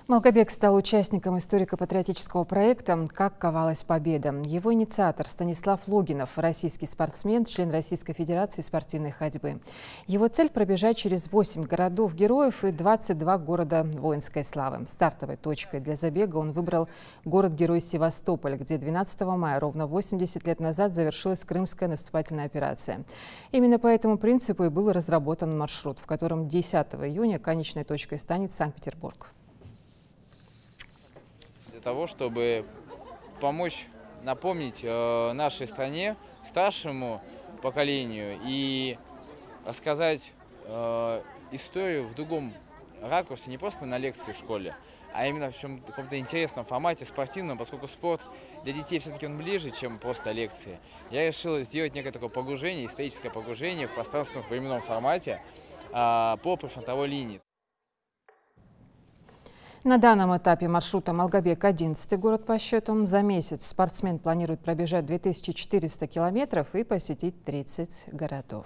Малгобек стал участником историко-патриотического проекта «Как ковалась победа». Его инициатор Станислав Логинов, российский спортсмен, член Российской Федерации спортивной ходьбы. Его цель – пробежать через 8 городов-героев и 22 города воинской славы. Стартовой точкой для забега он выбрал город-герой Севастополь, где 12 мая, ровно 80 лет назад, завершилась Крымская наступательная операция. Именно по этому принципу и был разработан маршрут, в котором 10 июня конечной точкой станет Санкт-Петербург. Для того, чтобы помочь напомнить нашей стране, старшему поколению и рассказать историю в другом ракурсе, не просто на лекции в школе, а именно в каком-то интересном формате, спортивном, поскольку спорт для детей все-таки он ближе, чем просто лекции. Я решил сделать некое такое погружение, историческое погружение в пространственно-временном формате по прифронтовой линии. На данном этапе маршрута Малгобек – 11-й город по счету. За месяц спортсмен планирует пробежать 2400 километров и посетить 30 городов.